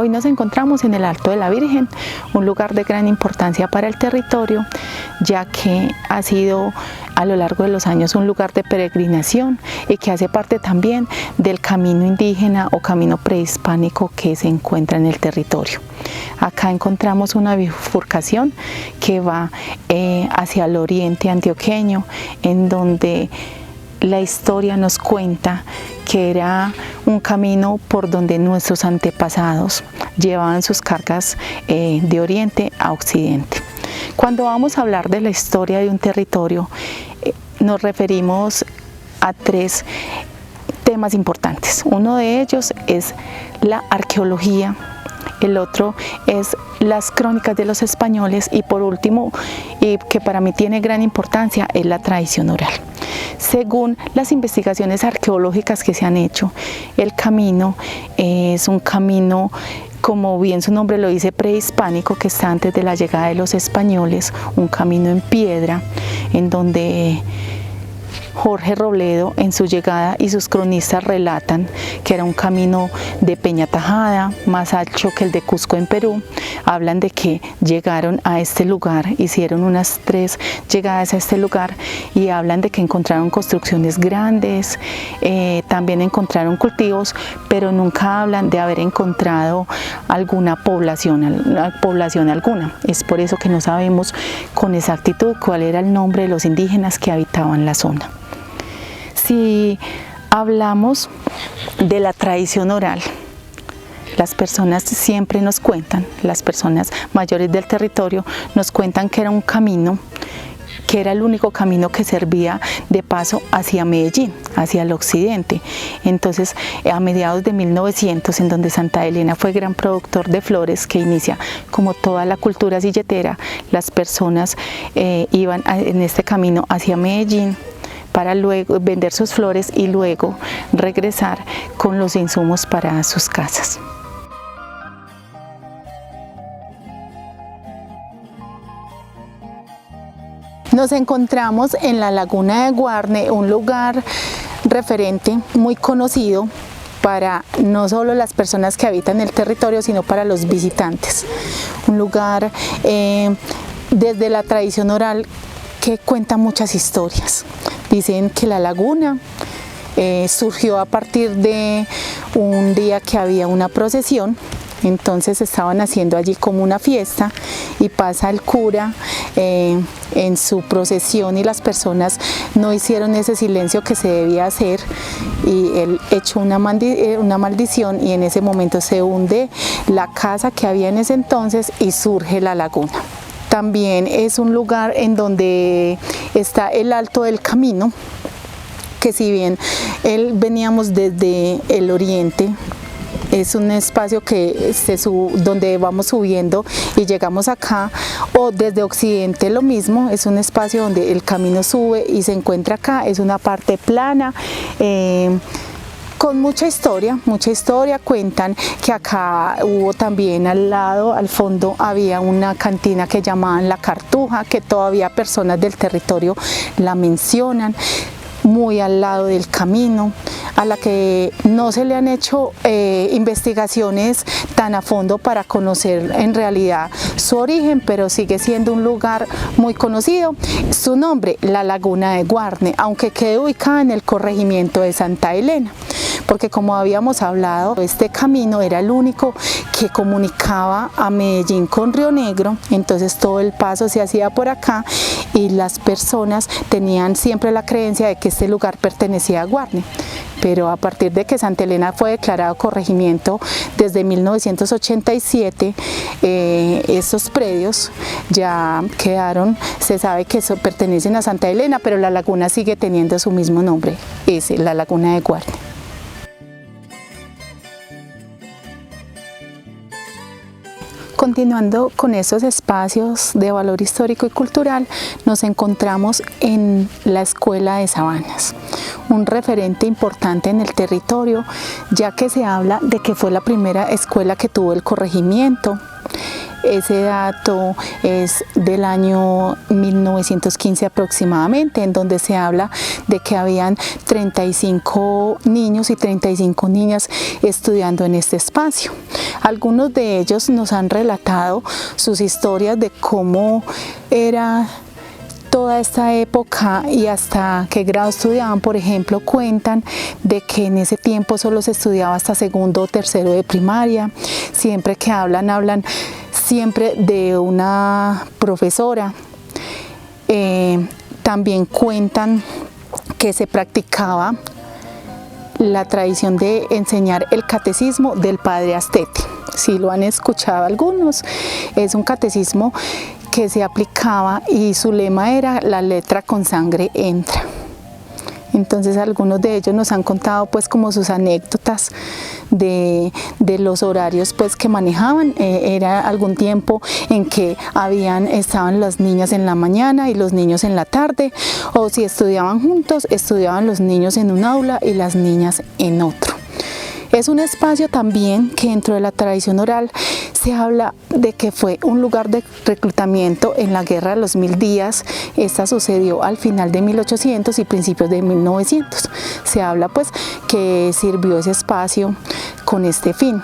Hoy nos encontramos en el Alto de la Virgen, un lugar de gran importancia para el territorio, ya que ha sido a lo largo de los años un lugar de peregrinación y que hace parte también del camino indígena o camino prehispánico que se encuentra en el territorio. Acá encontramos una bifurcación que va hacia el oriente antioqueño, en donde la historia nos cuenta que era un camino por donde nuestros antepasados llevaban sus cargas de oriente a occidente. Cuando vamos a hablar de la historia de un territorio, nos referimos a tres temas importantes. Uno de ellos es la arqueología, el otro es las crónicas de los españoles y por último, y que para mí tiene gran importancia, es la tradición oral. Según las investigaciones arqueológicas que se han hecho, el camino es un camino, como bien su nombre lo dice, prehispánico, que está antes de la llegada de los españoles, un camino en piedra, en donde Jorge Robledo en su llegada y sus cronistas relatan que era un camino de peña tajada, más ancho que el de Cusco en Perú. Hablan de que llegaron a este lugar, hicieron unas 3 llegadas a este lugar y hablan de que encontraron construcciones grandes, también encontraron cultivos, pero nunca hablan de haber encontrado alguna población alguna. Es por eso que no sabemos con exactitud cuál era el nombre de los indígenas que habitaban la zona. Si hablamos de la tradición oral, las personas siempre nos cuentan, las personas mayores del territorio nos cuentan que era un camino, que era el único camino que servía de paso hacia Medellín, hacia el occidente. Entonces, a mediados de 1900, en donde Santa Elena fue gran productor de flores, que inicia como toda la cultura silletera, las personas iban en este camino hacia Medellín para luego vender sus flores y luego regresar con los insumos para sus casas. Nos encontramos en la Laguna de Guarne, un lugar referente muy conocido para no solo las personas que habitan el territorio, sino para los visitantes. Un lugar desde la tradición oral que cuenta muchas historias. Dicen que la laguna surgió a partir de un día que había una procesión, entonces estaban haciendo allí como una fiesta y pasa el cura en su procesión y las personas no hicieron ese silencio que se debía hacer y él echó una maldición y en ese momento se hunde la casa que había en ese entonces y surge la laguna. También es un lugar en donde está el Alto del Camino, que si bien veníamos desde el oriente, es un espacio que donde vamos subiendo y llegamos acá, o desde occidente lo mismo, es un espacio donde el camino sube y se encuentra acá, es una parte plana, con mucha historia, cuentan que acá hubo también al lado, al fondo, había una cantina que llamaban La Cartuja, que todavía personas del territorio la mencionan, muy al lado del camino, a la que no se le han hecho investigaciones tan a fondo para conocer en realidad su origen, pero sigue siendo un lugar muy conocido. Su nombre, la Laguna de Guarne, aunque quede ubicada en el corregimiento de Santa Elena, porque como habíamos hablado, este camino era el único que comunicaba a Medellín con Río Negro, entonces todo el paso se hacía por acá y las personas tenían siempre la creencia de que este lugar pertenecía a Guarne. Pero a partir de que Santa Elena fue declarado corregimiento desde 1987, estos predios ya quedaron, se sabe que pertenecen a Santa Elena, pero la laguna sigue teniendo su mismo nombre, es la Laguna de Guarne. Continuando con estos espacios de valor histórico y cultural, nos encontramos en la Escuela de Sabanas, un referente importante en el territorio, ya que se habla de que fue la primera escuela que tuvo el corregimiento. Ese dato es del año 1915 aproximadamente, en donde se habla de que habían 35 niños y 35 niñas estudiando en este espacio. Algunos de ellos nos han relatado sus historias de cómo era toda esta época y hasta qué grado estudiaban. Por ejemplo, cuentan de que en ese tiempo solo se estudiaba hasta segundo o tercero de primaria. Siempre que hablan siempre de una profesora. También cuentan que se practicaba la tradición de enseñar el catecismo del padre Astete. Si lo han escuchado algunos, es un catecismo que se aplicaba y su lema era: la letra con sangre entra. Entonces algunos de ellos nos han contado pues como sus anécdotas de los horarios pues que manejaban. Era algún tiempo en que estaban las niñas en la mañana y los niños en la tarde, o si estudiaban juntos, estudiaban los niños en un aula y las niñas en otro. Es un espacio también que dentro de la tradición oral se habla de que fue un lugar de reclutamiento en la Guerra de los 1000 días. Esta sucedió al final de 1800 y principios de 1900. Se habla pues que sirvió ese espacio con este fin.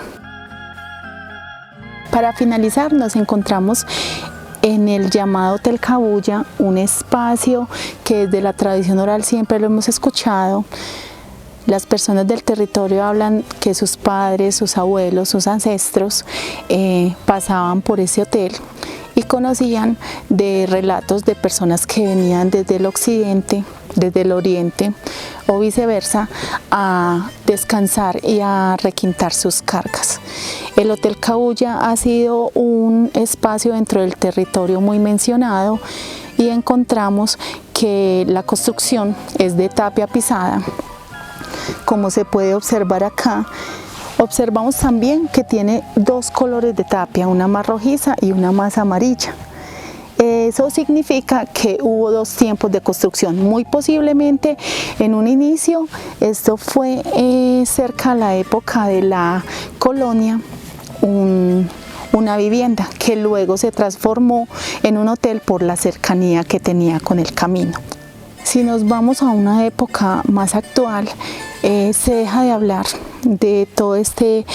Para finalizar, nos encontramos en el llamado Hotel Cabuya, un espacio que desde la tradición oral siempre lo hemos escuchado. Las personas del territorio hablan que sus padres, sus abuelos, sus ancestros pasaban por ese hotel y conocían de relatos de personas que venían desde el occidente, desde el oriente o viceversa, a descansar y a requintar sus cargas. El Hotel Cabuya ha sido un espacio dentro del territorio muy mencionado y encontramos que la construcción es de tapia pisada. Como se puede observar acá, observamos también que tiene dos colores de tapia, una más rojiza y una más amarilla. Eso significa que hubo dos tiempos de construcción. Muy posiblemente en un inicio, esto fue cerca de la época de la colonia, una vivienda que luego se transformó en un hotel por la cercanía que tenía con el camino. Si nos vamos a una época más actual, se deja de hablar de todo este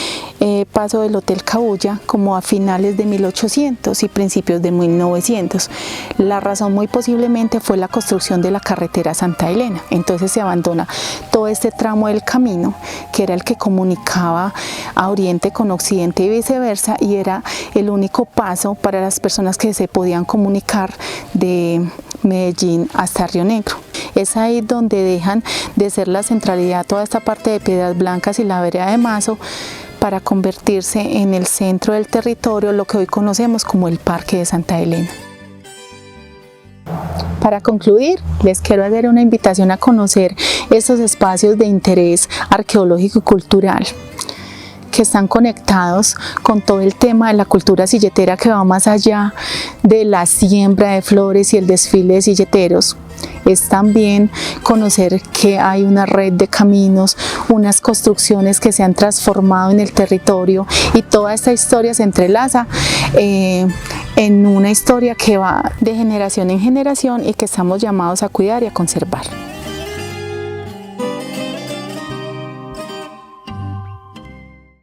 paso del Hotel Cabuya como a finales de 1800 y principios de 1900. La razón muy posiblemente fue la construcción de la carretera Santa Elena. Entonces se abandona todo este tramo del camino, que era el que comunicaba a Oriente con Occidente y viceversa, y era el único paso para las personas que se podían comunicar de Medellín hasta Río Negro. Es ahí donde dejan de ser la centralidad toda esta parte de Piedras Blancas y la vereda de Mazo para convertirse en el centro del territorio, lo que hoy conocemos como el Parque de Santa Elena. Para concluir, les quiero hacer una invitación a conocer estos espacios de interés arqueológico y cultural que están conectados con todo el tema de la cultura silletera, que va más allá de la siembra de flores y el desfile de silleteros. Es también conocer que hay una red de caminos, unas construcciones que se han transformado en el territorio, y toda esta historia se entrelaza en una historia que va de generación en generación y que estamos llamados a cuidar y a conservar.